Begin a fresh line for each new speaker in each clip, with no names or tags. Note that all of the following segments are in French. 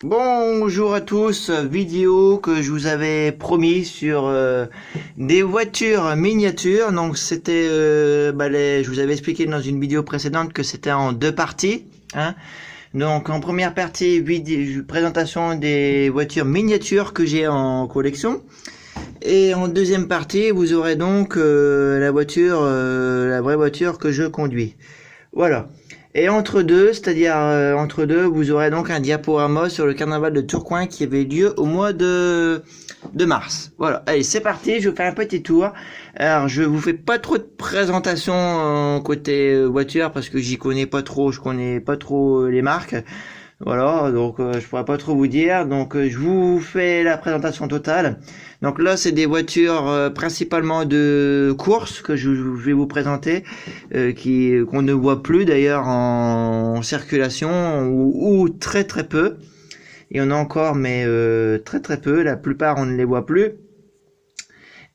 Bonjour à tous, vidéo que je vous avais promis sur des voitures miniatures. Donc c'était, je vous avais expliqué dans une vidéo précédente que c'était en deux parties, hein. Donc en première partie, présentation des voitures miniatures que j'ai en collection. Et en deuxième partie, vous aurez donc la vraie voiture que je conduis. Voilà. Et entre deux, c'est-à-dire entre deux, vous aurez donc un diaporama sur le carnaval de Tourcoing qui avait lieu au mois de mars. Voilà. Allez, c'est parti, je vous fais un petit tour. Alors, je vous fais pas trop de présentation côté voiture parce que j'y connais pas trop, je connais pas trop les marques. Voilà, donc je pourrais pas trop vous dire. Donc je vous fais la présentation totale. Donc là, c'est des voitures principalement de course que je vais vous présenter, qu'on ne voit plus d'ailleurs en circulation ou très très peu. Il y en a encore, mais très très peu. La plupart, on ne les voit plus.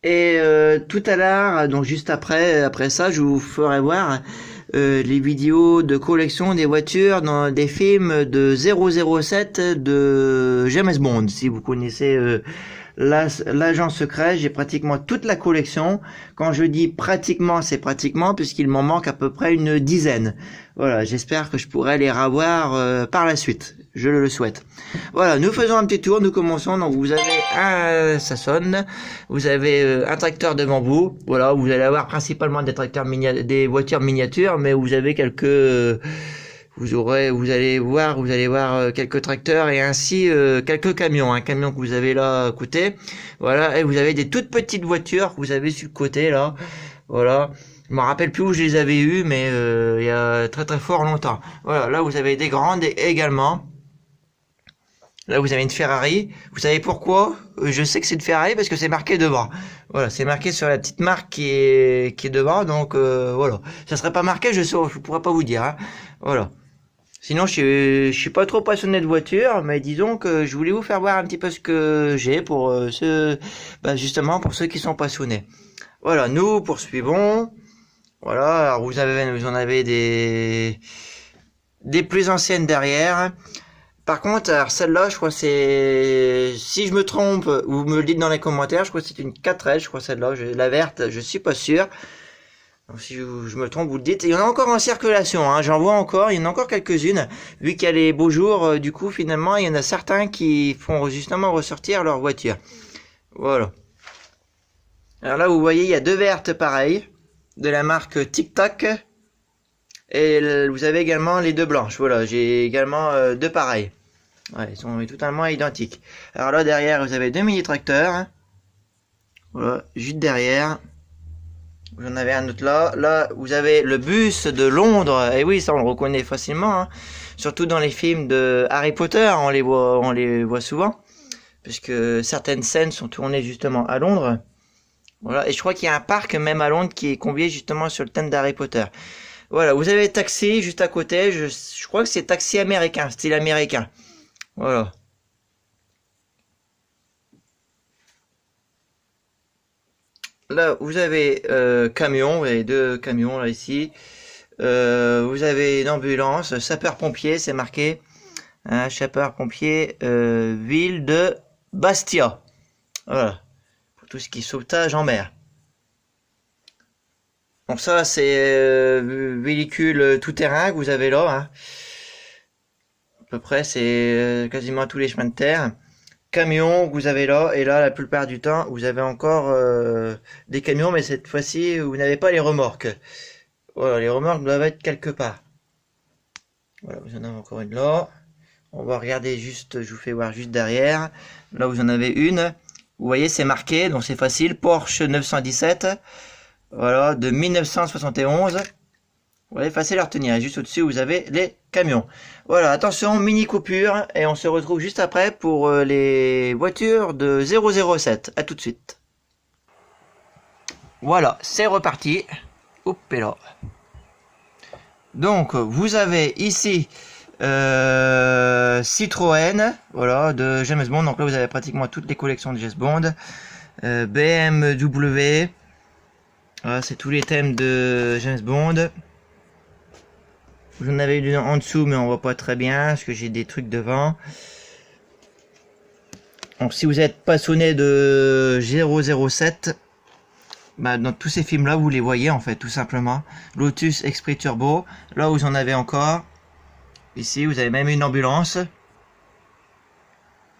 Et tout à l'heure, donc juste après ça, je vous ferai voir les vidéos de collection des voitures dans des films de 007 de James Bond. Si vous connaissez l'agent secret, j'ai pratiquement toute la collection. Quand je dis pratiquement, c'est pratiquement puisqu'il m'en manque à peu près une dizaine. Voilà, j'espère que je pourrai les revoir par la suite. Je le souhaite. Voilà, nous faisons un petit tour, nous commençons. Donc vous avez ça sonne. Vous avez un tracteur devant vous. Voilà, vous allez avoir principalement des voitures miniatures, mais vous avez quelques vous allez voir quelques tracteurs et ainsi quelques camions, un camion que vous avez là à côté. Voilà, et vous avez des toutes petites voitures que vous avez sur le côté là. Voilà. Je me rappelle plus où je les avais eues, mais il y a très très fort longtemps. Voilà, là vous avez des grandes également. Là, vous avez une Ferrari. Vous savez pourquoi? Je sais que c'est une Ferrari parce que c'est marqué devant. Voilà, c'est marqué sur la petite marque qui est devant. Donc voilà, ça serait pas marqué, je pourrais pas vous dire, hein. Voilà. Sinon, je suis pas trop passionné de voiture, mais disons que je voulais vous faire voir un petit peu ce que j'ai pour justement pour ceux qui sont passionnés. Voilà, nous poursuivons. Voilà, alors vous en avez des plus anciennes derrière. Par contre, alors celle-là, je crois c'est, si je me trompe, vous me le dites dans les commentaires, je crois que c'est une 4L, je crois celle-là, la verte, je suis pas sûr. Donc, si je me trompe, vous le dites. Il y en a encore en circulation, hein, j'en vois encore, il y en a encore quelques-unes. Vu qu'il y a les beaux jours, du coup, finalement, il y en a certains qui font justement ressortir leur voiture. Voilà. Alors là, vous voyez, il y a deux vertes pareilles, de la marque Tic Tac. Et vous avez également les deux blanches. Voilà, j'ai également deux pareilles. Ouais, ils sont totalement identiques. Alors là, derrière, vous avez deux mini-tracteurs. Voilà, juste derrière. Vous en avez un autre là. Là, vous avez le bus de Londres. Et oui, ça, on le reconnaît facilement, hein. Surtout dans les films de Harry Potter, on les voit souvent. Puisque certaines scènes sont tournées justement à Londres. Voilà, et je crois qu'il y a un parc même à Londres qui est convié justement sur le thème d'Harry Potter. Voilà, vous avez taxi juste à côté. Je crois que c'est taxi américain, style américain. Voilà. Là, vous avez camion, vous avez deux camions là ici. Vous avez une ambulance, sapeur-pompier, c'est marqué. Hein, sapeur-pompier, ville de Bastia. Voilà, pour tout ce qui est sauvetage en mer. Donc ça, c'est véhicule tout-terrain que vous avez là, hein. À peu près, c'est quasiment tous les chemins de terre. Camion que vous avez là, et là, la plupart du temps, vous avez encore des camions, mais cette fois-ci, vous n'avez pas les remorques. Voilà, les remorques doivent être quelque part. Voilà, vous en avez encore une là. On va regarder juste, je vous fais voir juste derrière. Là, vous en avez une. Vous voyez, c'est marqué, donc c'est facile. Porsche 917. Voilà, de 1971. Vous voyez, facile à retenir. Et juste au-dessus, vous avez les camions. Voilà, attention, mini coupure. Et on se retrouve juste après pour les voitures de 007. À tout de suite. Voilà, c'est reparti. Hop là. Donc, vous avez ici Citroën, voilà, de James Bond. Donc là, vous avez pratiquement toutes les collections de James Bond. BMW. Voilà, c'est tous les thèmes de James Bond. Vous en avez une en dessous, mais on voit pas très bien, parce que j'ai des trucs devant. Donc si vous êtes passionné de 007, bah, dans tous ces films là vous les voyez en fait tout simplement. Lotus Esprit Turbo, là vous en avez encore. Ici vous avez même une ambulance.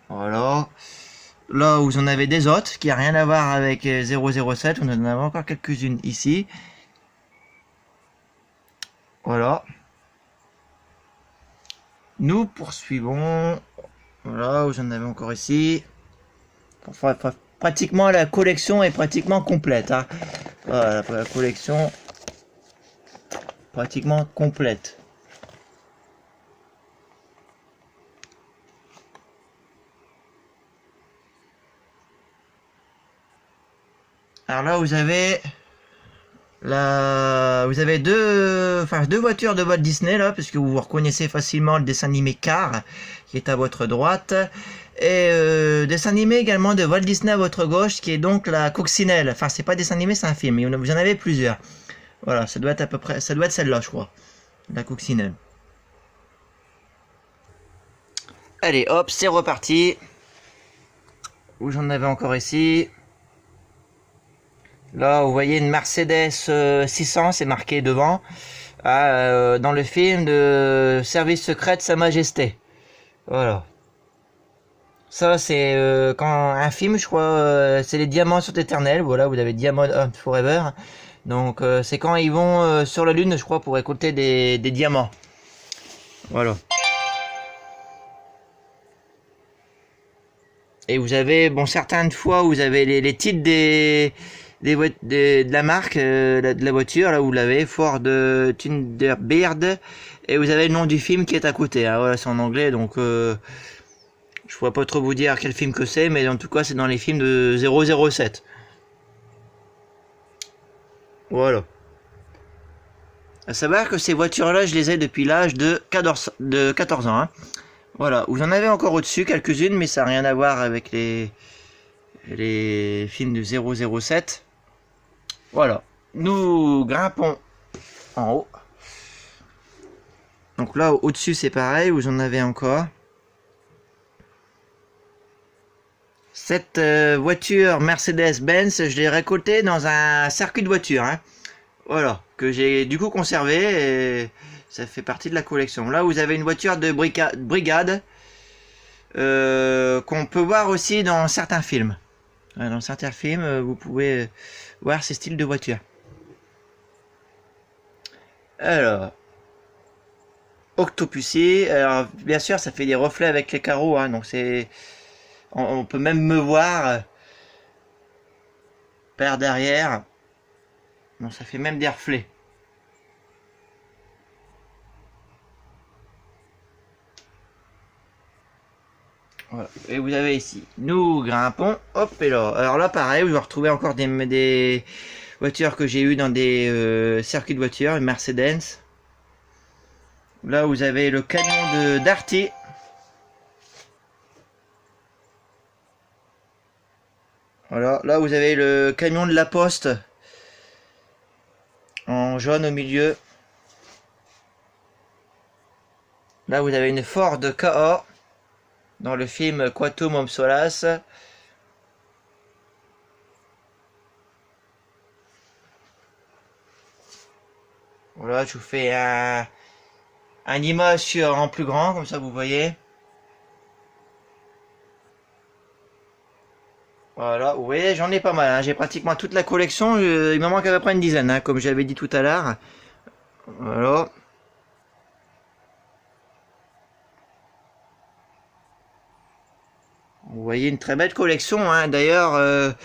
Voilà. Là vous en avez des autres qui a rien à voir avec 007, vous en avez encore quelques-unes ici. Voilà. Nous poursuivons. Voilà, vous en avez encore ici. Enfin, pratiquement la collection est pratiquement complète. Hein. Voilà, la collection pratiquement complète. Alors là, vous avez deux voitures de Walt Disney là, puisque vous reconnaissez facilement le dessin animé Cars qui est à votre droite, et dessin animé également de Walt Disney à votre gauche, qui est donc la Coccinelle. Enfin, c'est pas dessin animé, c'est un film. Mais vous en avez plusieurs. Voilà, ça doit être à peu près, ça doit être celle-là, je crois, la Coccinelle. Allez, hop, c'est reparti. Où j'en avais encore ici. Là, vous voyez une Mercedes 600, c'est marqué devant, dans le film de Service secret de Sa Majesté. Voilà. Ça, c'est quand un film, je crois, c'est les diamants sont éternels. Voilà, vous avez Diamond Hunt Forever. Donc, c'est quand ils vont sur la Lune, je crois, pour récolter des diamants. Voilà. Et vous avez, bon, certaines fois, vous avez les titres de la marque de la voiture, là vous l'avez, Ford Thunderbird, et vous avez le nom du film qui est à côté. Hein, voilà, c'est en anglais, donc je pourrais pas trop vous dire quel film que c'est, mais en tout cas c'est dans les films de 007. Voilà. À savoir que ces voitures là je les ai depuis l'âge de 14 ans. Hein. Voilà, vous en avez encore au-dessus quelques-unes, mais ça n'a rien à voir avec les films de 007. Voilà, nous grimpons en haut. Donc là, au-dessus, c'est pareil, vous en avez encore. Cette voiture Mercedes-Benz, je l'ai récoltée dans un circuit de voiture. Hein. Voilà, que j'ai du coup conservé et ça fait partie de la collection. Là, vous avez une voiture de brigade qu'on peut voir aussi dans certains films. Dans certains films, vous pouvez voir ces styles de voitures. Alors, Octopussy. Alors, bien sûr, ça fait des reflets avec les carreaux. Hein, donc, on peut même me voir par derrière. Donc, ça fait même des reflets. Voilà. Et vous avez ici, nous grimpons, hop et là. Alors là pareil, vous allez retrouver encore des voitures que j'ai eues dans des circuits de voitures, une Mercedes. Là vous avez le camion de Darty. Voilà, là vous avez le camion de la Poste en jaune au milieu. Là vous avez une Ford Ka dans le film Quantum of Solace. Voilà, je vous fais un image en plus grand, comme ça vous voyez. Voilà, vous voyez, j'en ai pas mal. Hein. J'ai pratiquement toute la collection. Il me manque à peu près une dizaine, hein, comme j'avais dit tout à l'heure. Voilà. Vous voyez une très belle collection, hein, d'ailleurs,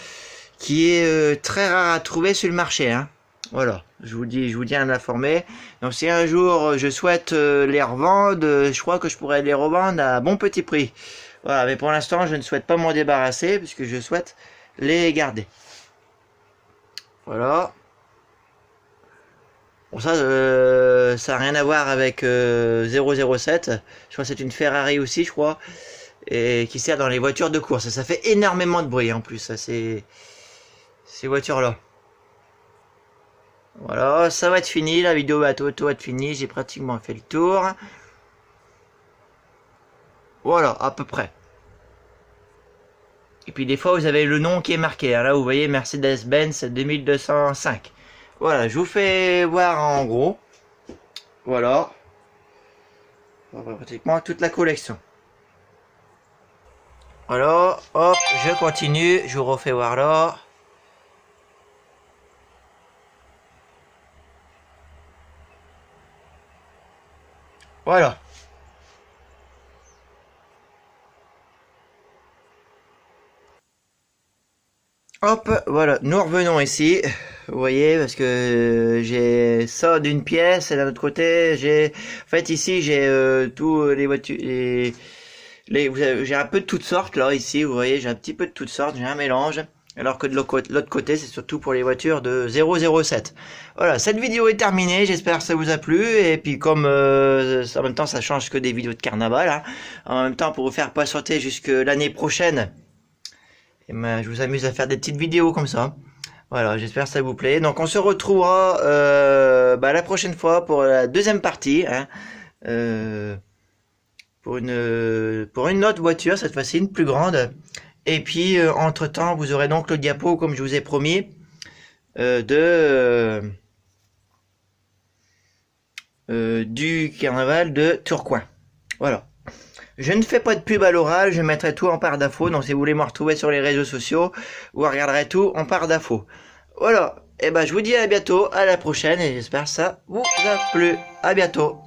qui est très rare à trouver sur le marché. Hein. Voilà, je vous dis à m'informer. Donc si un jour je souhaite les revendre, je crois que je pourrais les revendre à bon petit prix. Voilà, mais pour l'instant je ne souhaite pas m'en débarrasser puisque je souhaite les garder. Voilà. Bon ça n'a rien à voir avec 007. Je crois que c'est une Ferrari aussi, je crois. Et qui sert dans les voitures de course. Ça fait énormément de bruit en plus, ça, ces voitures-là. Voilà, ça va être fini, la vidéo va être finie, j'ai pratiquement fait le tour. Voilà, à peu près. Et puis des fois vous avez le nom qui est marqué. Là vous voyez Mercedes-Benz 2205. Voilà, je vous fais voir en gros. Voilà. Pratiquement toute la collection. Alors, hop, je continue. Je vous refais voir là. Voilà. Hop, voilà, nous revenons ici. Vous voyez, parce que j'ai ça d'une pièce et d'un autre côté, j'ai... En fait, ici, j'ai tous les voitures... J'ai un peu de toutes sortes, là, ici, vous voyez, j'ai un petit peu de toutes sortes, j'ai un mélange. Alors que de l'autre côté, c'est surtout pour les voitures de 007. Voilà, cette vidéo est terminée, j'espère que ça vous a plu. Et puis comme en même temps, ça change que des vidéos de carnaval, hein. En même temps, pour vous faire patienter jusque l'année prochaine, et ben, je vous amuse à faire des petites vidéos comme ça. Voilà, j'espère que ça vous plaît. Donc on se retrouvera la prochaine fois pour la deuxième partie, hein, pour une autre voiture, cette fois-ci une plus grande. Et puis entre-temps, vous aurez donc le diapo, comme je vous ai promis, du carnaval de Tourcoing. Voilà. Je ne fais pas de pub à l'oral, je mettrai tout en barre d'infos. Donc si vous voulez me retrouver sur les réseaux sociaux, vous regarderez tout en barre d'infos. Voilà. Et ben je vous dis à bientôt, à la prochaine, et j'espère que ça vous a plu. À bientôt.